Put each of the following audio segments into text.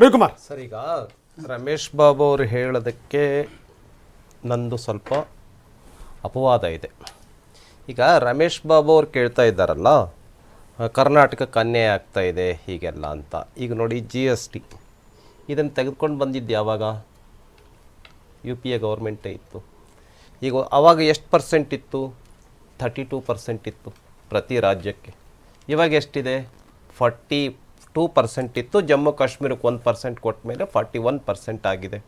Ravikumar sir, ಈಗ ರಮೇಶ್ ಬಾಬು ಅವರು ಹೇಳೋದಕ್ಕೆ ನಂದು ಸ್ವಲ್ಪ ಅಪವಾದ ಇದೆ. ಈಗ ರಮೇಶ್ ಬಾಬು ಅವ್ರು ಕೇಳ್ತಾ ಇದ್ದಾರಲ್ಲ, ಕರ್ನಾಟಕಕ್ಕೆ ಅನ್ಯಾಯ ಆಗ್ತಾ ಇದೆ ಹೀಗೆಲ್ಲ ಅಂತ. ಈಗ ನೋಡಿ, GST ಇದನ್ನು ತೆಗೆದುಕೊಂಡು ಬಂದಿದ್ದು ಯಾವಾಗ? UPA ಗೌರ್ಮೆಂಟೇ ಇತ್ತು. ಈಗ ಆವಾಗ ಎಷ್ಟು ಪರ್ಸೆಂಟ್ ಇತ್ತು? 32% ಇತ್ತು ಪ್ರತಿ ರಾಜ್ಯಕ್ಕೆ. ಇವಾಗ ಎಷ್ಟಿದೆ? 42% ಇತ್ತು. ಜಮ್ಮು ಕಾಶ್ಮೀರಕ್ಕೆ 1% ಕೊಟ್ಟ ಮೇಲೆ 41% ಆಗಿದೆ.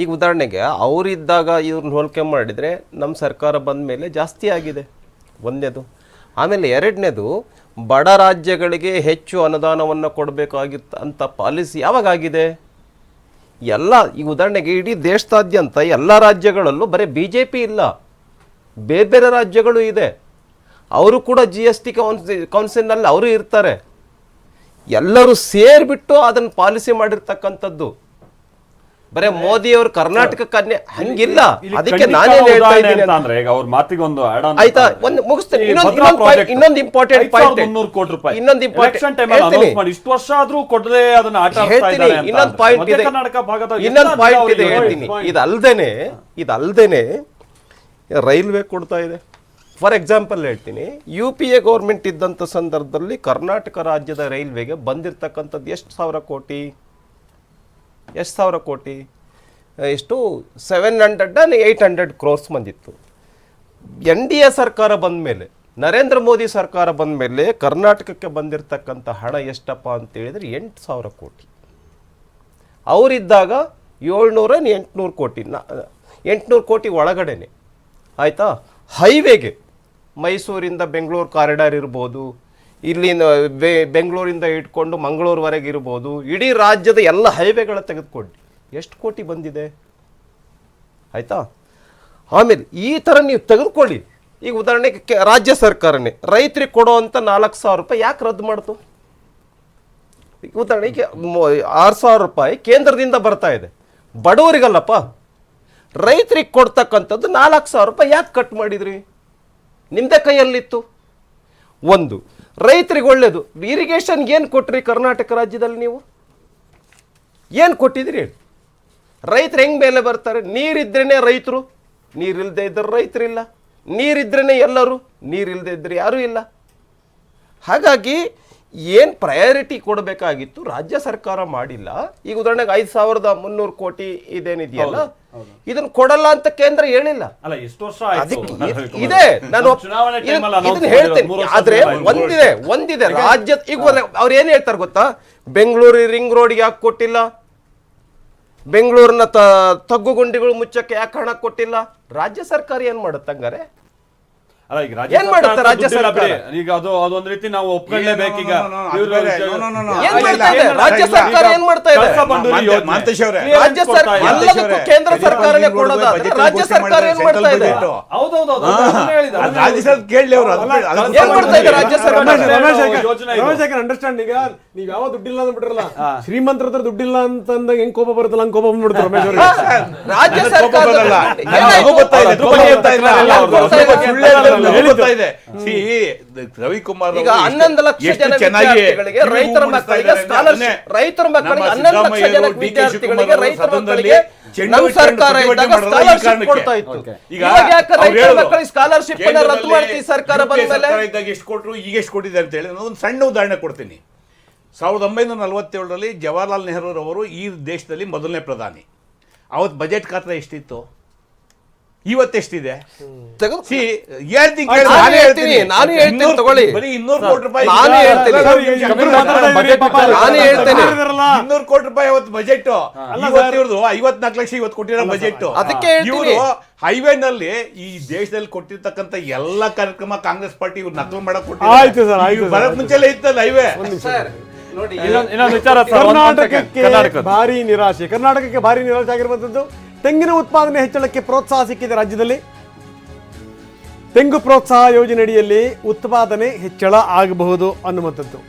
ಈಗ ಉದಾಹರಣೆಗೆ ಅವರಿದ್ದಾಗ ಇವ್ರನ್ನ ಹೋಲಿಕೆ ಮಾಡಿದರೆ ನಮ್ಮ ಸರ್ಕಾರ ಬಂದ ಮೇಲೆ ಜಾಸ್ತಿ ಆಗಿದೆ, ಒಂದನೇದು. ಆಮೇಲೆ ಎರಡನೇದು, ಬಡ ರಾಜ್ಯಗಳಿಗೆ ಹೆಚ್ಚು ಅನುದಾನವನ್ನು ಕೊಡಬೇಕಾಗಿತ್ತು ಅಂತ ಪಾಲಿಸಿ ಯಾವಾಗಾಗಿದೆ? ಎಲ್ಲ ಈಗ ಉದಾಹರಣೆಗೆ ಇಡೀ ದೇಶದಾದ್ಯಂತ ಎಲ್ಲ ರಾಜ್ಯಗಳಲ್ಲೂ ಬರೀ BJP ಇಲ್ಲ, ಬೇರೆ ಬೇರೆ ರಾಜ್ಯಗಳು ಇದೆ. ಅವರು ಕೂಡ GST ಕೌನ್ಸಿಲ್ನಲ್ಲಿ ಅವರು ಇರ್ತಾರೆ. ಎಲ್ಲರೂ ಸೇರಿಬಿಟ್ಟು ಅದನ್ನು ಪಾಲಿಸಿ ಮಾಡಿರ್ತಕ್ಕಂಥದ್ದು. ಬರೇ ಮೋದಿ ಅವರು ಕರ್ನಾಟಕಕ್ಕೆ ಹಂಗಿಲ್ಲ. ಅದಕ್ಕೆ ನಾನೇ ಹೇಳ್ತಾ ಇದ್ದೀನಿ ಅಂದ್ರೆ ಈಗ ಅವ್ರ ಮಾತಿಗೆ ಒಂದು ಆಯ್ತಾ, ಒಂದು ಮುಗಿಸ್ತೇನೆ. ಇನ್ನೊಂದು ಇಂಪಾರ್ಟೆಂಟ್ ಪಾಯಿಂಟ್, ಇನ್ನೊಂದು ಇಂಪಾರ್ಟೆಂಟ್ ಇಷ್ಟು ವರ್ಷ ಆದ್ರೂ ಕೊಡದೆ ಅದನ್ನ ಆಟ ಹೇಳ್ತೀನಿ. ಇನ್ನೊಂದು ಪಾಯಿಂಟ್ ಇದೆ, ಇನ್ನೊಂದು ಪಾಯಿಂಟ್ ಇದೆ ಹೇಳ್ತೀನಿ. ಇದಲ್ದೇನೆ ರೈಲ್ವೆ ಕೊಡ್ತಾ ಇದೆ. ಫಾರ್ ಎಕ್ಸಾಂಪಲ್ ಹೇಳ್ತೀನಿ, UPA ಗೌರ್ಮೆಂಟ್ ಇದ್ದಂಥ ಸಂದರ್ಭದಲ್ಲಿ ಕರ್ನಾಟಕ ರಾಜ್ಯದ ರೈಲ್ವೆಗೆ ಬಂದಿರತಕ್ಕಂಥದ್ದು ಎಷ್ಟು ಸಾವಿರ ಕೋಟಿ? ಎಷ್ಟು 700-800 crores ಬಂದಿತ್ತು. NDA ಸರ್ಕಾರ ಬಂದ ಮೇಲೆ, ನರೇಂದ್ರ ಮೋದಿ ಸರ್ಕಾರ ಬಂದ ಮೇಲೆ ಕರ್ನಾಟಕಕ್ಕೆ ಬಂದಿರತಕ್ಕಂಥ ಹಣ ಎಷ್ಟಪ್ಪ ಅಂತ ಹೇಳಿದ್ರೆ 8,000 ಕೋಟಿ. ಅವರಿದ್ದಾಗ 700-800 ಕೋಟಿ, 800 ಕೋಟಿ ಒಳಗಡೆನೆ. ಆಯಿತಾ? ಹೈವೇಗೆ ಮೈಸೂರಿಂದ ಬೆಂಗಳೂರು ಕಾರಿಡಾರ್ ಇರ್ಬೋದು, ಇಲ್ಲಿಂದ ಬೆಂಗಳೂರಿಂದ ಇಟ್ಕೊಂಡು ಮಂಗಳೂರುವರೆಗೆ ಇರ್ಬೋದು, ಇಡೀ ರಾಜ್ಯದ ಎಲ್ಲ ಹೈವೇಗಳ ತೆಗೆದುಕೊಂಡು ಎಷ್ಟು ಕೋಟಿ ಬಂದಿದೆ? ಆಯಿತಾ? ಆಮೇಲೆ ಈ ಥರ ನೀವು ತೆಗೆದುಕೊಳ್ಳಿ. ಈಗ ಉದಾಹರಣೆಗೆ ರಾಜ್ಯ ಸರ್ಕಾರನೇ ರೈತರಿಗೆ ಕೊಡೋವಂಥ 4,000 ರೂಪಾಯಿ ಯಾಕೆ ರದ್ದು ಮಾಡ್ತು? ಉದಾಹರಣೆಗೆ 6,000 ರೂಪಾಯಿ ಕೇಂದ್ರದಿಂದ ಬರ್ತಾ ಇದೆ, ಬಡವರಿಗಲ್ಲಪ್ಪ. ರೈತರಿಗೆ ಕೊಡ್ತಕ್ಕಂಥದ್ದು 4,000 ರೂಪಾಯಿ ಯಾಕೆ ಕಟ್ ಮಾಡಿದ್ರಿ? ನಿಮ್ಮದೇ ಕೈಯಲ್ಲಿತ್ತು. ಒಂದು, ರೈತರಿಗೆ ಒಳ್ಳೇದು. ಇರಿಗೇಷನ್ಗೆ ಏನು ಕೊಟ್ರಿ ಕರ್ನಾಟಕ ರಾಜ್ಯದಲ್ಲಿ? ನೀವು ಏನು ಕೊಟ್ಟಿದ್ರಿ ಹೇಳಿ? ರೈತರು ಹೆಂಗೆ ಮೇಲೆ ಬರ್ತಾರೆ? ನೀರಿದ್ರೇ ರೈತರು, ನೀರಿಲ್ಲದೆ ಇದ್ದರೆ ರೈತರಿಲ್ಲ. ನೀರಿದ್ರೇ ಎಲ್ಲರೂ, ನೀರಿಲ್ಲದೆ ಇದ್ದರೆ ಯಾರೂ ಇಲ್ಲ. ಹಾಗಾಗಿ ಏನು ಪ್ರಯಾರಿಟಿ ಕೊಡಬೇಕಾಗಿತ್ತು ರಾಜ್ಯ ಸರ್ಕಾರ ಮಾಡಿಲ್ಲ. ಈಗ ಉದಾಹರಣೆಗೆ 5,300 ಕೋಟಿ ಇದೇನಿದೆಯಲ್ಲ, ಇದನ್ನು ಕೊಡಲ್ಲ ಅಂತ ಕೇಂದ್ರ ಹೇಳಿಲ್ಲ. ಇದೆ, ನಾನು ಇದನ್ನ ಹೇಳ್ತೇನೆ. ಆದ್ರೆ ಒಂದಿದೆ ರಾಜ್ಯ. ಈಗ ಅವ್ರು ಏನ್ ಹೇಳ್ತಾರೆ ಗೊತ್ತಾ? ಬೆಂಗಳೂರು ರಿಂಗ್ ರೋಡ್ಗೆ ಯಾಕೆ ಕೊಟ್ಟಿಲ್ಲ? ಬೆಂಗಳೂರಿನ ತಗ್ಗುಗುಂಡಿಗಳು ಮುಚ್ಚಕ್ಕೆ ಯಾಕೆ ಹಣ ಕೊಟ್ಟಿಲ್ಲ? ರಾಜ್ಯ ಸರ್ಕಾರ ಏನ್ ಮಾಡುತ್ತೆ ಹಂಗಾರೆ? ಏನ್ ಮಾಡುತ್ತೆ ರಾಜ್ಯ ಸರ್ಕಾರ? ಈಗ ಅದೊಂದ್ ರೀತಿ ನಾವು ಒಪ್ಕೊಳ್ಳೇಬೇಕೀಗ. ರಾಜ್ಯ ಸರ್ಕಾರ ಏನ್ ಮಾಡ್ತಾ ಇದೆ? ರಾಜ್ಯ ಸರ್ಕಾರ ಎಲ್ಲದಕ್ಕೂ ಕೇಂದ್ರ ಸರ್ಕಾರನೇ ಕೊಡೋದಾದ್ರೆ ರಾಜ್ಯ ಸರ್ಕಾರ ಏನ್ ಮಾಡ್ತಾ ಇದೆ? ಏನ್ ಮಾಡ್ತಾ ಇದೆ ರಾಜ್ಯ ಸರ್ಕಾರ? ಅಂಡರ್ಸ್ಟ್ಯಾಂಡ್. ಈಗ ನೀವ್ ಯಾವ ದುಡ್ಡಿಲ್ಲ ಅಂದ್ಬಿಟ್ರಲ್ಲ, ಶ್ರೀಮಂತರ ಹತ್ರ ದುಡ್ಡಿಲ್ಲ ಅಂತಂದಾಗ ಹೆಂಗ್ ಕೋಪ ಬರುತ್ತಲ್ಲ ಹಂಗ್ ಕೋಪ ಬಂದ್ಬಿಡ್ತಾರೆ ರಮೇಶ್ ಅವರು. ರಾಜ್ಯ ಸರ್ಕಾರ ರವಿಕುಮಾರ್ ಈಗ 11 ಲಕ್ಷ ಜನ ವಿದ್ಯಾರ್ಥಿಗಳಿಗೆ, ರೈತರ ಮಕ್ಕಳಿಗೆ ಸ್ಕಾಲರ್ಶಿಪ್, ರೈತರ ಮಕ್ಕಳಿಗೆ 11 ಲಕ್ಷ ಜನ ವಿದ್ಯಾರ್ಥಿಗಳಿಗೆ, ರೈತರ ಮಕ್ಕಳಿಗೆ ನಮ್ಮ ಸರ್ಕಾರ ಇದ್ದಾಗ ಸ್ಕಾಲರ್ಶಿಪ್ ಕೊಡ್ತಾ ಇತ್ತು. ಇವಾಗ ಯಾಕೆ ರೈತರ ಮಕ್ಕಳಿಗೆ ಸ್ಕಾಲರ್ಶಿಪ್ ಅನ್ನ ರದ್ದು ಮಾಡ್ತೀವಿ ಸರ್ಕಾರ ಬಂದ ಮೇಲೆ? ಎಷ್ಟು ಕೊಟ್ಟರು, ಈಗ ಎಷ್ಟು ಕೊಟ್ಟಿದ್ದಾರೆ ಅಂತ ಹೇಳಿ ಒಂದು ಸಣ್ಣ ಉದಾಹರಣೆ ಕೊಡ್ತೀನಿ. 1947ರಲ್ಲಿ ಜವಾಹರ್ಲಾಲ್ ನೆಹರೂರವರು ಈ ದೇಶದಲ್ಲಿ ಮೊದಲನೇ ಪ್ರಧಾನಿ. ಅವತ್ತು ಬಜೆಟ್ ಗಾತ್ರ ಎಷ್ಟಿತ್ತು? ಇವತ್ತೆಷ್ಟಿದೆ? ನಾನು ಹೇಳ್ತೀನಿ ತಗೊಳ್ಳಿ. ಬರೀ 200 ಕೋಟಿ ರೂಪಾಯಿ. ನಾನು ಹೇಳ್ತೇನೆ 200 ಕೋಟಿ ರೂಪಾಯಿ ಅವತ್ತು ಬಜೆಟ್. ಇವ್ರದ್ದು 54 ಲಕ್ಷ ಇವತ್ತು ಕೊಟ್ಟಿರೋ ಬಜೆಟ್. ಅದಕ್ಕೆ ಇವರು ಹೈವೇನಲ್ಲಿ ಈ ದೇಶದಲ್ಲಿ ಕೊಟ್ಟಿರ್ತಕ್ಕಂಥ ಎಲ್ಲ ಕಾರ್ಯಕ್ರಮ ಕಾಂಗ್ರೆಸ್ ಪಾರ್ಟಿ ಇವ್ರು ನಕಲು ಮಾಡಕ್ ಕೊಟ್ಟಿದ್ದಾರೆ. ಬರಕ್ ಮುಂಚೆಲ್ಲ ಇತ್ತಲ್ಲ ಹೈವೇ. ಕರ್ನಾಟಕಕ್ಕೆ ಭಾರಿ ನಿರಾಶೆ ಆಗಿರುವಂತದ್ದು. ತೆಂಗಿನ ಉತ್ಪಾದನೆ ಹೆಚ್ಚಳಕ್ಕೆ ಪ್ರೋತ್ಸಾಹ ಸಿಕ್ಕಿದೆ ರಾಜ್ಯದಲ್ಲಿ. ತೆಂಗು ಪ್ರೋತ್ಸಾಹ ಯೋಜನೆಯಡಿಯಲ್ಲಿ ಉತ್ಪಾದನೆ ಹೆಚ್ಚಳ ಆಗಬಹುದು ಅನ್ನುವಂಥದ್ದು.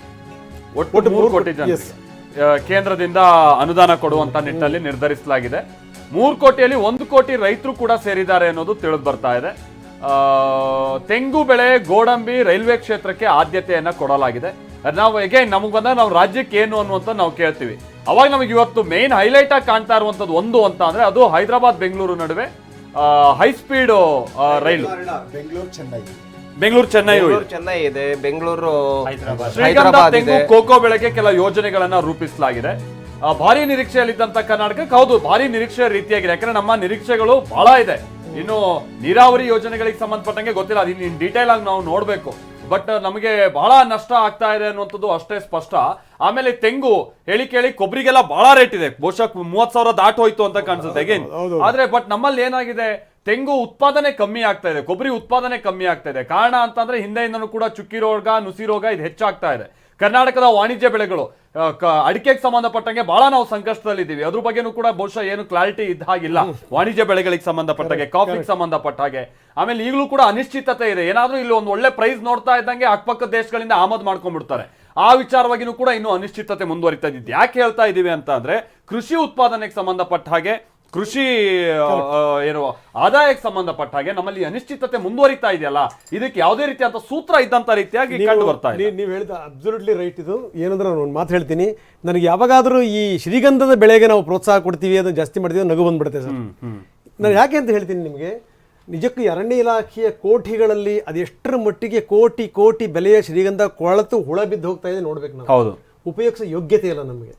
ಒಟ್ಟು 3 ಕೋಟಿ ಜನರಿಗೆ ಕೇಂದ್ರದಿಂದ ಅನುದಾನ ಕೊಡುವಂತ ನಿಟ್ಟಿನಲ್ಲಿ ನಿರ್ಧರಿಸಲಾಗಿದೆ. 3 ಕೋಟಿಯಲ್ಲಿ 1 ಕೋಟಿ ರೈತರು ಕೂಡ ಸೇರಿದ್ದಾರೆ ಅನ್ನೋದು ತಿಳಿದು ಬರ್ತಾ ಇದೆ. ತೆಂಗು ಬೆಳೆ, ಗೋಡಂಬಿ, ರೈಲ್ವೆ ಕ್ಷೇತ್ರಕ್ಕೆ ಆದ್ಯತೆಯನ್ನ ಕೊಡಲಾಗಿದೆ. ನಾವು ನಮಗೆ ಬಂದಾಗ ನಾವು ರಾಜ್ಯಕ್ಕೆ ಏನು ಅನ್ನುವಂತ ನಾವು ಕೇಳ್ತೀವಿ. ಅವಾಗ ನಮಗೆ ಇವತ್ತು ಮೇನ್ ಹೈಲೈಟ್ ಆಗಿ ಕಾಣ್ತಾ ಇರುವಂತದ್ದು ಒಂದು ಅಂತ ಅಂದ್ರೆ ಅದು ಹೈದರಾಬಾದ್ ಬೆಂಗಳೂರು ನಡುವೆ ಹೈ ಸ್ಪೀಡ್ ರೈಲು. ಬೆಂಗಳೂರು ಚೆನ್ನೈ ಇದೆ, ಬೆಂಗಳೂರು ಶ್ರೀಗಂಧ ತೆಂಗು ಕೋಕೋ ಬೆಳೆಗೆ ಕೆಲ ಯೋಜನೆಗಳನ್ನ ರೂಪಿಸಲಾಗಿದೆ. ಭಾರಿ ನಿರೀಕ್ಷೆಯಲ್ಲಿದ್ದಂತ ಕರ್ನಾಟಕಕ್ಕೆ ಹೌದು ಭಾರಿ ನಿರೀಕ್ಷೆ ರೀತಿಯಾಗಿದೆ. ಯಾಕಂದ್ರೆ ನಮ್ಮ ನಿರೀಕ್ಷೆಗಳು ಬಹಳ ಇದೆ. ಇನ್ನು ನೀರಾವರಿ ಯೋಜನೆಗಳಿಗೆ ಸಂಬಂಧಪಟ್ಟಂಗೆ ಗೊತ್ತಿಲ್ಲ, ಅದು ಇನ್ ಡೀಟೇಲ್ ಆಗಿ ನಾವು ನೋಡ್ಬೇಕು. ಬಟ್ ನಮಗೆ ಬಹಳ ನಷ್ಟ ಆಗ್ತಾ ಇದೆ ಅನ್ನುವಂಥದ್ದು ಅಷ್ಟೇ ಸ್ಪಷ್ಟ. ಆಮೇಲೆ ತೆಂಗು ಹೇಳಿ ಕೇಳಿ ಕೊಬ್ಬರಿಗೆಲ್ಲ ಬಹಳ ರೇಟ್ ಇದೆ, ಬಹುಶಃ 30,000 ದಾಟ್ ಹೋಯ್ತು ಅಂತ ಕಾಣಿಸುತ್ತೆ ಅಗೇನ್. ಆದ್ರೆ ಬಟ್ ನಮ್ಮಲ್ಲಿ ಏನಾಗಿದೆ, ತೆಂಗು ಉತ್ಪಾದನೆ ಕಮ್ಮಿ ಆಗ್ತಾ ಇದೆ, ಕೊಬ್ಬರಿ ಉತ್ಪಾದನೆ ಕಮ್ಮಿ ಆಗ್ತಾ ಇದೆ. ಕಾರಣ ಅಂತಂದ್ರೆ ಹಿಂದೆಯಿಂದನೂ ಕೂಡ ಚುಕ್ಕಿ ರೋಗ, ನುಸಿ ರೋಗ ಇದು ಹೆಚ್ಚಾಗ್ತಾ ಇದೆ. ಕರ್ನಾಟಕದ ವಾಣಿಜ್ಯ ಬೆಳೆಗಳು ಅಡಿಕೆಗೆ ಸಂಬಂಧಪಟ್ಟಂಗೆ ಬಹಳ ನಾವು ಸಂಕಷ್ಟದಲ್ಲಿದ್ದೀವಿ. ಅದ್ರ ಬಗ್ಗೆನೂ ಕೂಡ ಬಹುಶಃ ಏನು ಕ್ಲಾರಿಟಿ ಇದ್ದ ಹಾಗಿಲ್ಲ ವಾಣಿಜ್ಯ ಬೆಳೆಗಳಿಗೆ ಸಂಬಂಧಪಟ್ಟಾಗೆ, ಕಾಫಿಗೆ ಸಂಬಂಧಪಟ್ಟ ಹಾಗೆ. ಆಮೇಲೆ ಈಗಲೂ ಕೂಡ ಅನಿಶ್ಚಿತತೆ ಇದೆ. ಏನಾದ್ರೂ ಇಲ್ಲಿ ಒಂದು ಒಳ್ಳೆ ಪ್ರೈಸ್ ನೋಡ್ತಾ ಇದ್ದಂಗೆ ಅಕ್ಕಪಕ್ಕ ದೇಶಗಳಿಂದ ಆಮದು ಮಾಡ್ಕೊಂಡ್ಬಿಡ್ತಾರೆ. ಆ ವಿಚಾರವಾಗಿನೂ ಕೂಡ ಇನ್ನೂ ಅನಿಶ್ಚಿತತೆ ಮುಂದುವರಿತಾ ಇದ್ದಿದ್ದು. ಯಾಕೆ ಹೇಳ್ತಾ ಇದೀವಿ ಅಂತ ಅಂದ್ರೆ ಕೃಷಿ ಉತ್ಪಾದನೆಗೆ ಸಂಬಂಧಪಟ್ಟ ಹಾಗೆ, ಕೃಷಿ ಏನು ಆದಾಯಕ್ಕೆ ಸಂಬಂಧಪಟ್ಟ ಹಾಗೆ ನಮ್ಮಲ್ಲಿ ಅನಿಶ್ಚಿತತೆ ಮುಂದುವರಿತಾ ಇದೆಯಲ್ಲ, ಇದಕ್ಕೆ ಯಾವುದೇ ರೀತಿಯಾದ ಸೂತ್ರ ಇದ್ದಂತ ರೀತಿಯಾಗಿ ಕಂಡು ಬರ್ತಾ ಇದೆ. ನೀವು ಹೇಳಿದ ಅಬ್ಸಲ್ಯೂಟ್ಲಿ ರೈಟ್. ಇದು ಏನಂದ್ರೆ ನಾನು ಒಂದು ಮಾತು ಹೇಳ್ತೀನಿ, ನನಗೆ ಯಾವಾಗಾದ್ರೂ ಈ ಶ್ರೀಗಂಧದ ಬೆಳೆಗೆ ನಾವು ಪ್ರೋತ್ಸಾಹ ಕೊಡ್ತೀವಿ, ಅದನ್ನು ಜಾಸ್ತಿ ಮಾಡ್ತೀವಿ, ನಗು ಬಂದ್ಬಿಡುತ್ತೆ ಸರ್. ನಾನು ಯಾಕೆ ಅಂತ ಹೇಳ್ತೀನಿ ನಿಮಗೆ, ನಿಜಕ್ಕೂ ಅರಣ್ಯ ಇಲಾಖೆಯ ಕೋಠಿಗಳಲ್ಲಿ ಅದೆಷ್ಟರ ಮಟ್ಟಿಗೆ ಕೋಟಿ ಕೋಟಿ ಬೆಲೆಯ ಶ್ರೀಗಂಧ ಕೊಳತು ಹುಳ ಬಿದ್ದು ಹೋಗ್ತಾ ಇದೆ ನೋಡ್ಬೇಕು ನಾವು. ಹೌದು, ಉಪಯೋಗಿಸೋ ಯೋಗ್ಯತೆ ಇಲ್ಲ ನಮಗೆ.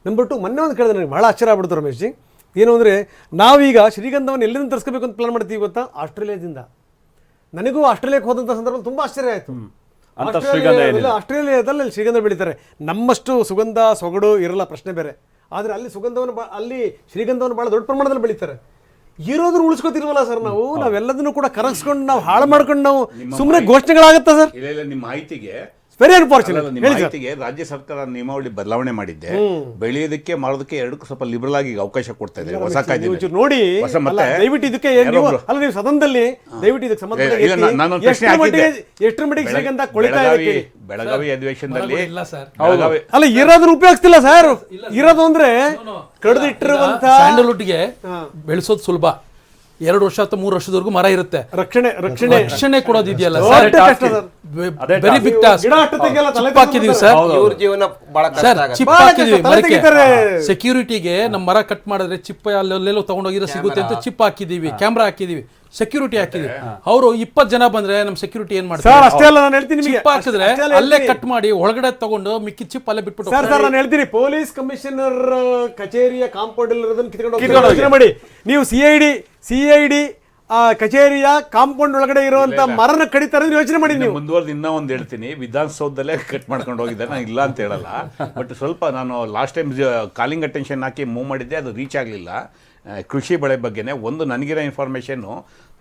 ನಂಬರ್ 2, ಮೊನ್ನೆ ಒಂದು ಕೇಳಿದ್ರೆ ನನಗೆ ಬಹಳ ಆಶ್ಚರ್ಯ ಆಗ್ಬಿಡ್ತು ರಮೇಶ್ ಜಿ. ಏನು ಅಂದರೆ ನಾವೀಗ ಶ್ರೀಗಂಧವನ್ನು ಎಲ್ಲಿಂದ ತರಿಸ್ಕೋಬೇಕು ಅಂತ ಪ್ಲಾನ್ ಮಾಡ್ತೀವಿ ಗೊತ್ತಾ? ಆಸ್ಟ್ರೇಲಿಯಾದಿಂದ. ನನಗೂ ಆಸ್ಟ್ರೇಲಿಯಾಕ್ಕೆ ಹೋದಂಥ ಸಂದರ್ಭದಲ್ಲಿ ತುಂಬ ಆಶ್ಚರ್ಯ ಆಯಿತು. ಆಸ್ಟ್ರೇಲಿಯಾದಲ್ಲಿ ಶ್ರೀಗಂಧ ಬೆಳೀತಾರೆ. ನಮ್ಮಷ್ಟು ಸುಗಂಧ ಸೊಗಡು ಇರಲ್ಲ, ಪ್ರಶ್ನೆ ಬೇರೆ. ಆದರೆ ಅಲ್ಲಿ ಸುಗಂಧವನ್ನು ಅಲ್ಲಿ ಶ್ರೀಗಂಧವನ್ನು ಭಾಳ ದೊಡ್ಡ ಪ್ರಮಾಣದಲ್ಲಿ ಬೆಳೀತಾರೆ. ಇರೋದನ್ನು ಉಳಿಸ್ಕೊತಿರ್ವಲ್ಲ ಸರ್ ನಾವು. ನಾವೆಲ್ಲದನ್ನು ಕೂಡ ಕರಗಿಸ್ಕೊಂಡು ನಾವು ಹಾಳು ಮಾಡ್ಕೊಂಡು ನಾವು ಸುಮ್ಮನೆ ಘೋಷಣೆಗಳಾಗತ್ತಾ ಸರ್? ನಿಮ್ಮ ಮಾಹಿತಿಗೆ ವೆರಿ ಅನ್ಫಾರ್ಚುನೇಟ್ ರಾಜ್ಯ ಸರ್ಕಾರ ನಿಯಮಾವಳಿ ಬದಲಾವಣೆ ಮಾಡಿದ್ದೆ. ಬೆಳೆಯೋದಕ್ಕೆ ಮಾಡೋದಕ್ಕೆ ಎರಡಕ್ಕೂ ಸ್ವಲ್ಪ ಲಿಬರಲ್ ಆಗಿ ಅವಕಾಶ ಕೊಡ್ತಾ ಇದೆ ಹೊಸ ಕಾಯ್ದೆ ನೋಡಿ. ದಯವಿಟ್ಟು ಇದಕ್ಕೆ ಅಲ್ಲ, ನೀವು ಸದನದಲ್ಲಿ ದಯವಿಟ್ಟು ಇದಕ್ಕೆ ಸಂಬಂಧ ಎಷ್ಟರ ಮಟ್ಟಿಗೆ ಶ್ರೀಗಂಧ ಕೊಳಿತಾ ಇದೆ ಬೆಳಗಾವಿ ಅಧಿವೇಶನದಲ್ಲಿ ಅಲ್ಲ, ಇರೋದನ್ನ ಉಪಯೋಗಿಸ್ತಿಲ್ಲ ಸರ್. ಇರೋದು ಅಂದ್ರೆ ಕಡ್ದಿಟ್ಟಿರುವಂತ ಸ್ಯಾಂಡಲ್ವುಡ್ಗೆ ಬೆಳೆಸೋದು ಸುಲಭ. 2 ವರ್ಷ ಅಥವಾ 3 ವರ್ಷದವರೆಗೂ ಮರ ಇರುತ್ತೆ. ರಕ್ಷಣೆ ಕೊಡೋದಿದೆಯಲ್ಲ sir, very big task. Chip ಹಾಕಿದೀವಿ ಸರ್, ಚಿಪ್ ಹಾಕಿದೀವಿ ಮರಕ್ಕೆ. ಸೆಕ್ಯೂರಿಟಿಗೆ ನಮ್ಮ ಮರ ಕಟ್ ಮಾಡಿದ್ರೆ ಚಿಪ್ ಅಲ್ಲೆಲ್ಲೋ ತಗೊಂಡೋಗಿರೋ ಸಿಗುತ್ತೆ ಅಂತ ಚಿಪ್ ಹಾಕಿದೀವಿ, ಕ್ಯಾಮ್ರಾ ಹಾಕಿದೀವಿ, ಸೆಕ್ಯೂರಿಟಿ ಹಾಕಿದೀವಿ. ಅವರು 20 ಜನ ಬಂದ್ರೆ ನಮ್ಮ ಸೆಕ್ಯೂರಿಟಿ ಏನ್ ಮಾಡ್ತಾರೆ? ಚಿಪ್ ಹಾಕಿದ್ರೆ ಅಲ್ಲೇ ಕಟ್ ಮಾಡಿ ಒಳಗಡೆ ತಗೊಂಡು ಮಿಕ್ಕಿ ಚಿಪ್ ಅಲ್ಲೇ ಬಿಟ್ಬಿಟ್ಟು. ಸರ್ ನಾನು ಹೇಳ್ತೀನಿ, ಪೊಲೀಸ್ ಕಮಿಷನರ್ ಕಚೇರಿಯ ಕಾಂಪೌಂಡ್ ಇರೋದನ್ನ ಕಿತ್ಕೊಂಡು ಮಾಡಿ, ನೀವು ಸಿಐಡಿ ಕಚೇರಿಯ ಕಾಂಪೌಂಡ್ ಒಳಗಡೆ ಇರುವಂತ ಮರನ ಕಡಿತಾರೆ ಯೋಚನೆ ಮಾಡಿ. ನೀವು ಮುಂದುವರೆದು ಇನ್ನೂ ಒಂದು ಹೇಳ್ತೀನಿ, ವಿಧಾನಸೌಧದಲ್ಲೇ ಕಟ್ ಮಾಡ್ಕೊಂಡು ಹೋಗಿದ್ದಾರೆ. ನಾನು ಇಲ್ಲ ಅಂತ ಹೇಳಲ್ಲ, ಬಟ್ ಸ್ವಲ್ಪ ನಾನು ಲಾಸ್ಟ್ ಟೈಮ್ ಕಾಲಿಂಗ್ ಅಟೆನ್ಷನ್ ಹಾಕಿ ಮೂವ್ ಮಾಡಿದ್ದೆ, ಅದು ರೀಚ್ ಆಗಲಿಲ್ಲ. ಕೃಷಿ ಬೆಳೆ ಬಗ್ಗೆನೇ ಒಂದು ನನಗಿರೋ ಇನ್ಫಾರ್ಮೇಷನ್ನು,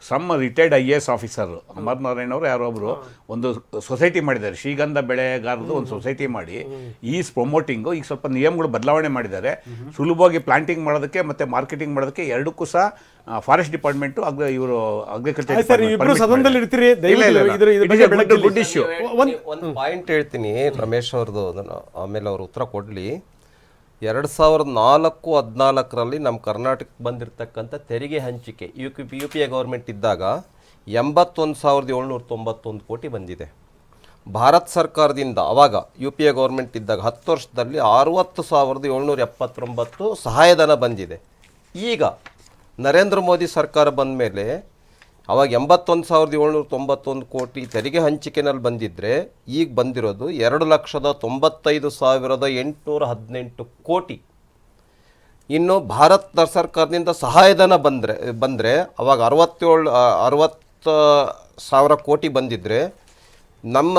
some retired IAS officer Amarnarayan ಅವರು ಯಾರೋ ಒಬ್ಬರು ಒಂದು ಸೊಸೈಟಿ ಮಾಡಿದ್ದಾರೆ, ಶ್ರೀಗಂಧ ಬೆಳೆಗಾರದು ಒಂದು ಸೊಸೈಟಿ ಮಾಡಿ ಈಸ್ ಪ್ರಮೋಟಿಂಗು. ಈಗ ಸ್ವಲ್ಪ ನಿಯಮಗಳು ಬದಲಾವಣೆ ಮಾಡಿದ್ದಾರೆ, ಸುಲಭವಾಗಿ ಪ್ಲಾಂಟಿಂಗ್ ಮಾಡೋದಕ್ಕೆ ಮತ್ತು ಮಾರ್ಕೆಟಿಂಗ್ ಮಾಡೋದಕ್ಕೆ ಎರಡಕ್ಕೂ ಸಹ ಫಾರೆಸ್ಟ್ ಡಿಪಾರ್ಟ್ಮೆಂಟು ಇವರು ಅಗ್ರಿಕಲ್ಚರ್ ಗುಡ್ ಇಶ್ಯೂ. ಒಂದು ಪಾಯಿಂಟ್ ಹೇಳ್ತೀನಿ ರಮೇಶ್ ಅವ್ರದ್ದು, ಅದನ್ನು ಆಮೇಲೆ ಅವ್ರು ಉತ್ತರ ಕೊಡಲಿ. 2014-15 ನಮ್ಮ ಕರ್ನಾಟಕಕ್ಕೆ ಬಂದಿರತಕ್ಕಂಥ ತೆರಿಗೆ ಹಂಚಿಕೆ ಯು ಪಿ ಎ ಗೌರ್ಮೆಂಟ್ ಇದ್ದಾಗ 81,791 ಕೋಟಿ ಬಂದಿದೆ. ಭಾರತ ಸರ್ಕಾರದಿಂದ ಅವಾಗ ಯು ಪಿ ಎ ಗೌರ್ಮೆಂಟ್ ಇದ್ದಾಗ 10 ವರ್ಷದಲ್ಲಿ 60,779 ಸಹಾಯಧನ ಬಂದಿದೆ. ಈಗ ನರೇಂದ್ರ ಮೋದಿ ಸರ್ಕಾರ ಬಂದ ಮೇಲೆ ಅವಾಗ 81,791 ಕೋಟಿ ತೆರಿಗೆ ಹಂಚಿಕೆನಲ್ಲಿ ಬಂದಿದ್ದರೆ ಈಗ ಬಂದಿರೋದು 2,95,818 ಕೋಟಿ. ಇನ್ನು ಭಾರತ ಸರ್ಕಾರದಿಂದ ಸಹಾಯಧನ ಬಂದರೆ ಅವಾಗ 60,000 ಕೋಟಿ ಬಂದಿದ್ದರೆ ನಮ್ಮ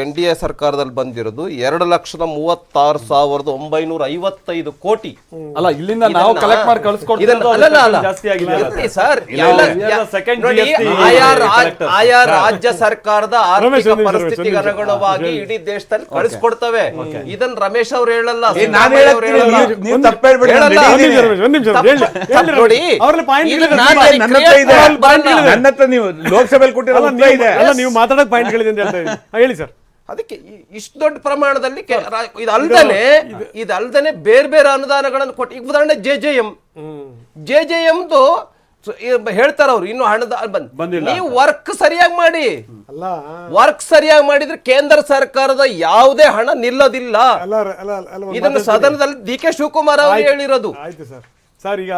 NDA ಸರ್ಕಾರದಲ್ಲಿ ಬಂದಿರೋದು 2,36,955 ಕೋಟಿ. ಅಲ್ಲ, ಇಲ್ಲಿಂದ ನಾವು ಕಲೆಕ್ಟ್ ಮಾಡಿ ಆಯಾ ರಾಜ್ಯ ಸರ್ಕಾರದ ಆರ್ಥಿಕ ಪರಿಸ್ಥಿತಿಗೆ ಅನುಗುಣವಾಗಿ ಇಡೀ ದೇಶದಲ್ಲಿ ಕಳಿಸ್ಕೊಡ್ತವೆ. ಇದನ್ನ ರಮೇಶ್ ಅವ್ರು ಹೇಳಲ್ಲ, ಲೋಕಸಭೆಯಲ್ಲಿ ಕೊಟ್ಟಿರೋ ನೀವು ಮಾತಾಡೋಕೆ ಪಾಯಿಂಟ್ ಹೇಳಿ ಸರ್. ಅದಕ್ಕೆ ಇಷ್ಟು ದೊಡ್ಡ ಪ್ರಮಾಣದಲ್ಲಿ ಇದಲ್ದನೆ ಬೇರೆ ಬೇರೆ ಅನುದಾನಗಳನ್ನು ಕೊಟ್ಟು, ಈಗ ಉದಾಹರಣೆ JJM ಹೇಳ್ತಾರ ಅವ್ರು ಇನ್ನು ಹಣದ ಬಂದಿಲ್ಲ ನೀವು ವರ್ಕ್ ಸರಿಯಾಗಿ ಮಾಡಿ. ಅಲ್ಲ ವರ್ಕ್ ಸರಿಯಾಗಿ ಮಾಡಿದ್ರೆ ಕೇಂದ್ರ ಸರ್ಕಾರದ ಯಾವುದೇ ಹಣ ನಿಲ್ಲೋದಿಲ್ಲ. ಅಲ್ಲ ಅಲ್ಲ ಅಲ್ಲ ಒಂದ್ ಇದನ್ನು ಮಾತು ಸದನದಲ್ಲಿ ಡಿ.ಕೆ. ಶಿವಕುಮಾರ್ ಅವರು ಹೇಳಿರೋದು. ಆಯ್ತು ಸರ್ ಈಗ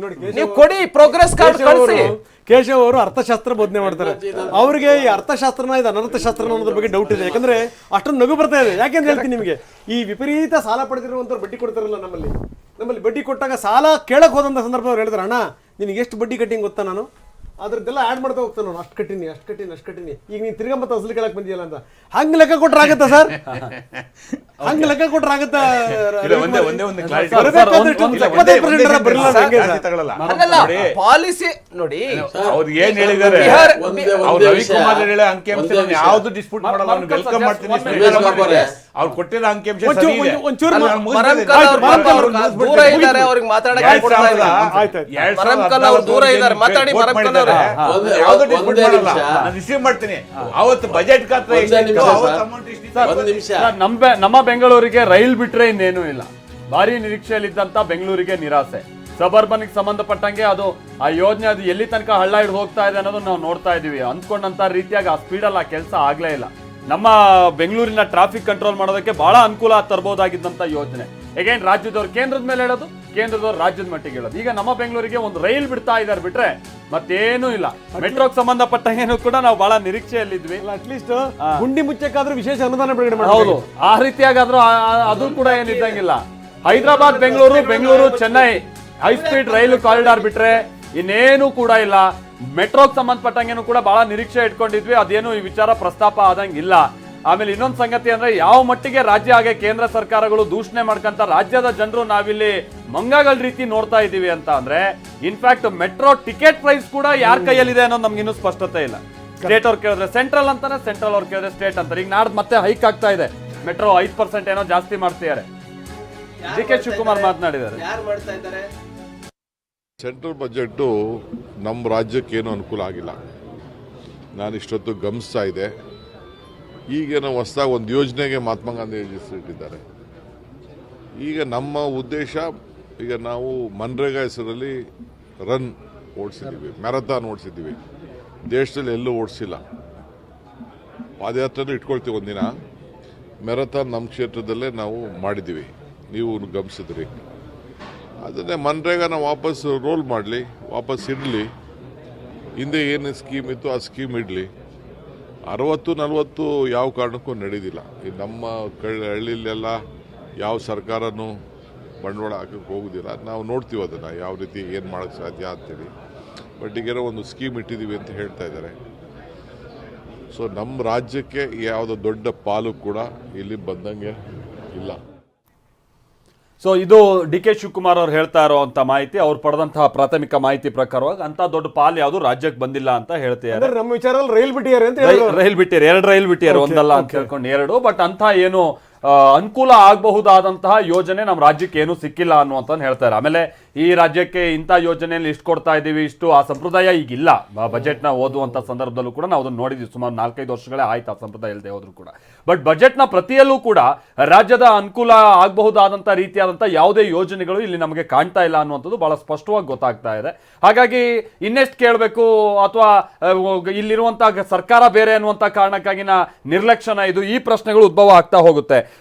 ನೋಡಿ ನೀವು ಕೊಡಿ ಪ್ರೋಗ್ರೆಸ್ ಕಾರ್ಡ್ ಕಳಿಸಿ. ಕೇಶವ್ ಅವರು ಅರ್ಥಶಾಸ್ತ್ರ ಬೋಧನೆ ಮಾಡ್ತಾರೆ. ಅವ್ರಿಗೆ ಈ ಅರ್ಥಶಾಸ್ತ್ರನ ಇದು ಅನರ್ಥಶಾಸ್ತ್ರನ ಅನ್ನೋದ್ರ ಬಗ್ಗೆ ಡೌಟ್ ಇದೆ. ಯಾಕಂದ್ರೆ ಅಷ್ಟೊಂದು ನಗು ಬರ್ತಾ ಇದೆ. ಯಾಕೆಂತ ಹೇಳ್ತೀನಿ ನಿಮಗೆ, ಈ ವಿಪರೀತ ಸಾಲ ಪಡೆದಿರುವಂತವ್ರು ಬಡ್ಡಿ ಕೊಡ್ತಾರಲ್ಲ, ನಮ್ಮಲ್ಲಿ ಬಡ್ಡಿ ಕೊಟ್ಟಾಗ ಸಾಲ ಕೇಳಕ್ ಹೋದಂತ ಸಂದರ್ಭದವ್ರು ಹೇಳಿದ್ರು, ಅಣ್ಣ ನಿನಗೆ ಎಷ್ಟು ಬಡ್ಡಿ ಕಟ್ಟಿಂಗ್ ಗೊತ್ತಾ, ನಾನು ಅದ್ರದ್ದೆಲ್ಲ ಆಡ್ ಮಾಡ್ತಾ ಹೋಗ್ತಾನೆ, ನಾನು ಅಷ್ಟು ಕಟ್ಟಿನಿ ಈಗ ನೀನು ತಿರ್ಗಾ ಮತ್ತೆ ಅಸಲು ಕೇಳಕ್ ಬಂದಿಯಲ್ಲ ಅಂತ. ಹಂಗ್ ಲೆಕ್ಕ ಕೊಟ್ರೆ ಆಗತ್ತಾ ಸರ್? ಹಂಗ್ ಲೆಕ್ಕ ಕೊಟ್ರೆ ಆಗತ್ತಾ? ಪಾಲಿಸಿ ನೋಡಿ ಅವ್ರು ಏನ್ ಹೇಳಿದ್ದಾರೆ, ಅವ್ರು ರವಿಕುಮಾರ್ ಹೇಳೋ ಅಂಕಿಅಂಶ ಯಾವ್ದು ಡಿಸ್ಪ್ಯೂಟ್ ಮಾಡಲ್ಲ, ಅವ್ನು ವೆಲ್ಕಮ್ ಮಾಡ್ತೀನಿ. ಅವ್ರು ಕೊಟ್ಟಿರೋ ಅಂಕಿಅಂಶ ಸರಿ ಇದೆ. ದೂರ ಇದ್ದಾರೆ, ಅವ್ರಿಗೆ ಮಾತಾಡಕ್ಕೆ ದೂರ ಇದ್ದಾರೆ, ಮಾತಾಡಿ. ಯಾವ್ದು ಡಿಸ್ಪ್ಯೂಟ್ ಮಾಡಲ್ಲ, ನಾನು ರಿಸೀವ್ ಮಾಡ್ತೀನಿ. ಅವತ್ತು ಬಜೆಟ್ ನಮ್ಮ ಬೆಂಗಳೂರಿಗೆ ರೈಲ್ ಬಿಟ್ರೆ ಇನ್ನೇನು ಇಲ್ಲ. ಭಾರಿ ನಿರೀಕ್ಷೆಯಲ್ಲಿದ್ದಂತ ಬೆಂಗಳೂರಿಗೆ ನಿರಾಸೆ. ಸಬರ್ಬನ್ಗೆ ಸಂಬಂಧಪಟ್ಟಂಗೆ ಅದು ಆ ಯೋಜನೆ ಅದು ಎಲ್ಲಿ ತನಕ ಹಳ್ಳ ಹಿಡಿದು ಹೋಗ್ತಾ ಇದೆ ಅನ್ನೋದು ನಾವು ನೋಡ್ತಾ ಇದೀವಿ. ಅಂದ್ಕೊಂಡಂತ ರೀತಿಯಾಗಿ ಆ ಸ್ಪೀಡಲ್ಲಿ ಆ ಕೆಲಸ ಆಗ್ಲೇ ಇಲ್ಲ. ನಮ್ಮ ಬೆಂಗಳೂರಿನ ಟ್ರಾಫಿಕ್ ಕಂಟ್ರೋಲ್ ಮಾಡೋದಕ್ಕೆ ಬಹಳ ಅನುಕೂಲ ತರಬಹುದಾಗಿದ್ದಂತ ಯೋಜನೆ. ಅಗೇನ್ ರಾಜ್ಯದವ್ರು ಕೇಂದ್ರದ ಮೇಲೆ ಹೇಳೋದು, ಕೇಂದ್ರದವ್ರು ರಾಜ್ಯದ ಮಟ್ಟಿಗೆ ಹೇಳೋದು. ಈಗ ನಮ್ಮ ಬೆಂಗಳೂರಿಗೆ ಒಂದು ರೈಲ್ ಬಿಡ್ತಾ ಇದ್ದಾರೆ ಬಿಟ್ರೆ ಮತ್ತೇನೂ ಇಲ್ಲ. ಮೆಟ್ರೋಗೆ ಸಂಬಂಧಪಟ್ಟಂಗೇನು ಕೂಡ ನಾವು ಬಹಳ ನಿರೀಕ್ಷೆಯಲ್ಲಿದ್ವಿ. ಅಟ್ಲೀಸ್ಟ್ ಗುಂಡಿ ಮುಚ್ಚಕ್ಕಾದ್ರೂ ವಿಶೇಷ ಅನುದಾನ ಬಿಡುಗಡೆ ಮಾಡಿ. ಹೌದು, ಆ ರೀತಿಯಾಗಾದ್ರೂ ಅದು ಕೂಡ ಏನಿದ್ದಂಗಿಲ್ಲ. ಹೈದರಾಬಾದ್ ಬೆಂಗಳೂರು ಚೆನ್ನೈ ಹೈ ಸ್ಪೀಡ್ ರೈಲು ಕಾರಿಡಾರ್ ಬಿಟ್ರೆ ಇನ್ನೇನು ಕೂಡ ಇಲ್ಲ. ಮೆಟ್ರೋಗೆ ಸಂಬಂಧಪಟ್ಟಂಗೇನು ಕೂಡ ಬಹಳ ನಿರೀಕ್ಷೆ ಇಟ್ಕೊಂಡಿದ್ವಿ, ಅದೇನು ಈ ವಿಚಾರ ಪ್ರಸ್ತಾಪ ಆದಂಗಿಲ್ಲ. ಆಮೇಲೆ ಇನ್ನೊಂದು ಸಂಗತಿ ಅಂದ್ರೆ, ಯಾವ ಮಟ್ಟಿಗೆ ರಾಜ್ಯ ಹಾಗೆ ಕೇಂದ್ರ ಸರ್ಕಾರಗಳು ದೂಷಣೆ ಮಾಡ್ಕಂತ ರಾಜ್ಯದ ಜನರು ನಾವಿಲ್ಲಿ ಮಂಗಗಳ ರೀತಿ ನೋಡ್ತಾ ಇದೀವಿ ಅಂತ ಅಂದ್ರೆ, ಇನ್ಫ್ಯಾಕ್ಟ್ ಮೆಟ್ರೋ ಟಿಕೆಟ್ ಪ್ರೈಸ್ ಕೂಡ ಯಾರ ಕೈಯಲ್ಲಿದೆ ಅನ್ನೋದು ನಮ್ಗೆ ಇನ್ನೂ ಸ್ಪಷ್ಟತೆ ಇಲ್ಲ. ಸ್ಟೇಟ್ ಅವ್ರು ಕೇಳಿದ್ರೆ ಸೆಂಟ್ರಲ್ ಅಂತಾನೆ, ಸೆಂಟ್ರಲ್ ಅವ್ರು ಕೇಳಿದ್ರೆ ಸ್ಟೇಟ್ ಅಂತಾರೆ. ಈಗ ನಾಡ್ದು ಮತ್ತೆ ಹೈಕ್ ಆಗ್ತಾ ಇದೆ, ಮೆಟ್ರೋ 5% ಏನೋ ಜಾಸ್ತಿ ಮಾಡ್ತಿದ್ದಾರೆ. ಡಿ.ಕೆ. ಶಿವಕುಮಾರ್ ಮಾತನಾಡಿದ್ದಾರೆ. ಯಾರು ಮಾಡ್ತಾ ಇದ್ದಾರೆ? ಸೆಂಟ್ರಲ್ ಬಜೆಟ್ಟು ನಮ್ಮ ರಾಜ್ಯಕ್ಕೆ ಏನು ಅನುಕೂಲ ಆಗಿಲ್ಲ. ನಾನು ಇಷ್ಟೊತ್ತು ಗಮನಿಸ್ತಾ ಇದ್ದೆ. ಈಗ ನಾವು ಹೊಸದಾಗಿ ಒಂದು ಯೋಜನೆಗೆ ಮಹಾತ್ಮ ಗಾಂಧಿ ಇಟ್ಟಿದ್ದಾರೆ. ಈಗ ನಮ್ಮ ಉದ್ದೇಶ, ಈಗ ನಾವು ಮನ್ರೇಗಾ ಹೆಸರಲ್ಲಿ ರನ್ ಓಡಿಸಿದ್ದೀವಿ, ಮ್ಯಾರಥಾನ್ ಓಡಿಸಿದ್ದೀವಿ. ದೇಶದಲ್ಲಿ ಎಲ್ಲೂ ಓಡಿಸಿಲ್ಲ. ಪಾದಯಾತ್ರೆನೂ ಇಟ್ಕೊಳ್ತೀವಿ ಒಂದಿನ. ಮ್ಯಾರಥಾನ್ ನಮ್ಮ ಕ್ಷೇತ್ರದಲ್ಲೇ ನಾವು ಮಾಡಿದ್ದೀವಿ, ನೀವು ಗಮನಿಸಿದ್ರಿ. ಅದನ್ನೇ ಮನ್ರೇಗಾನ ವಾಪಸ್ ರೋಲ್ ಮಾಡಲಿ, ವಾಪಸ್ ಇಡಲಿ. ಹಿಂದೆ ಏನು ಸ್ಕೀಮ್ ಇತ್ತು ಆ ಸ್ಕೀಮ್ ಇಡಲಿ. 60-40 ಯಾವ ಕಾರಣಕ್ಕೂ ನಡೆದಿಲ್ಲ. ಈ ನಮ್ಮ ಹಳ್ಳಿಲೆಲ್ಲ ಯಾವ ಸರ್ಕಾರನೂ ಬಂಡವಾಳ ಹಾಕಕ್ಕೆ ಹೋಗೋದಿಲ್ಲ. ನಾವು ನೋಡ್ತೀವಿ ಅದನ್ನು ಯಾವ ರೀತಿ ಏನು ಮಾಡೋಕ್ಕೆ ಸಾಧ್ಯ ಅಂತೇಳಿ. ಬಟ್ ಈಗೇನೋ ಒಂದು ಸ್ಕೀಮ್ ಇಟ್ಟಿದ್ದೀವಿ ಅಂತ ಹೇಳ್ತಾ ಇದ್ದಾರೆ. ಸೊ ನಮ್ಮ ರಾಜ್ಯಕ್ಕೆ ಯಾವುದೋ ದೊಡ್ಡ ಪಾಲು ಕೂಡ ಇಲ್ಲಿ ಬಂದಂಗೆ ಇಲ್ಲ. ಸೊ ಇದು ಡಿ.ಕೆ. ಶಿವಕುಮಾರ್ ಅವ್ರು ಹೇಳ್ತಾ ಇರುವಂತ ಮಾಹಿತಿ. ಅವ್ರು ಪಡೆದಂತಹ ಪ್ರಾಥಮಿಕ ಮಾಹಿತಿ ಪ್ರಕಾರವಾಗಿ ಅಂತ ದೊಡ್ಡ ಪಾಲ್ ಯಾವುದು ರಾಜ್ಯಕ್ಕೆ ಬಂದಿಲ್ಲ ಅಂತ ಹೇಳ್ತಿದ್ದಾರೆ. ನಮ್ಮ ವಿಚಾರದಲ್ಲಿ ರೈಲ್ ಬಿಟ್ಟಿದ್ದಾರೆ ಅಂತ ರೈಲ್ ಬಿಟ್ಟಿದ್ದಾರೆ, 2 ರೈಲ್ ಬಿಟ್ಟಿದ್ದಾರೆ, ಒಂದಲ್ಲ ಅಂತ ಹೇಳ್ಕೊಂಡು 2. ಬಟ್ ಅಂತ ಏನು ಅನುಕೂಲ ಆಗಬಹುದಾದಂತಹ ಯೋಜನೆ ನಮ್ಮ ರಾಜ್ಯಕ್ಕೆ ಏನು ಸಿಕ್ಕಿಲ್ಲ ಅನ್ನುವಂತ ಹೇಳ್ತಾರೆ. ಆಮೇಲೆ ಈ ರಾಜ್ಯಕ್ಕೆ ಇಂಥ ಯೋಜನೆಯಲ್ಲಿ ಇಷ್ಟು ಕೊಡ್ತಾ ಇದ್ದೀವಿ, ಇಷ್ಟು ಆ ಸಂಪ್ರದಾಯ ಈಗಿಲ್ಲ. ಬಜೆಟ್ನ ಓದುವಂಥ ಸಂದರ್ಭದಲ್ಲೂ ಕೂಡ ನಾವು ಅದನ್ನು ನೋಡಿದ್ವಿ. ಸುಮಾರು 4-5 ವರ್ಷಗಳೇ ಆಯ್ತು ಆ ಸಂಪ್ರದಾಯ ಇಲ್ಲದೆ ಹೋದ್ರು ಕೂಡ. ಬಟ್ ಬಜೆಟ್ನ ಪ್ರತಿಯಲ್ಲೂ ಕೂಡ ರಾಜ್ಯದ ಅನುಕೂಲ ಆಗಬಹುದಾದಂಥ ರೀತಿಯಾದಂಥ ಯಾವುದೇ ಯೋಜನೆಗಳು ಇಲ್ಲಿ ನಮಗೆ ಕಾಣ್ತಾ ಇಲ್ಲ ಅನ್ನುವಂಥದ್ದು ಬಹಳ ಸ್ಪಷ್ಟವಾಗಿ ಗೊತ್ತಾಗ್ತಾ ಇದೆ. ಹಾಗಾಗಿ ಇನ್ನೆಷ್ಟು ಕೇಳಬೇಕು, ಅಥವಾ ಇಲ್ಲಿರುವಂಥ ಸರ್ಕಾರ ಬೇರೆ ಅನ್ನುವಂಥ ಕಾರಣಕ್ಕಾಗಿನ ನಿರ್ಲಕ್ಷ್ಯನ ಇದು, ಈ ಪ್ರಶ್ನೆಗಳು ಉದ್ಭವ ಆಗ್ತಾ ಹೋಗುತ್ತೆ.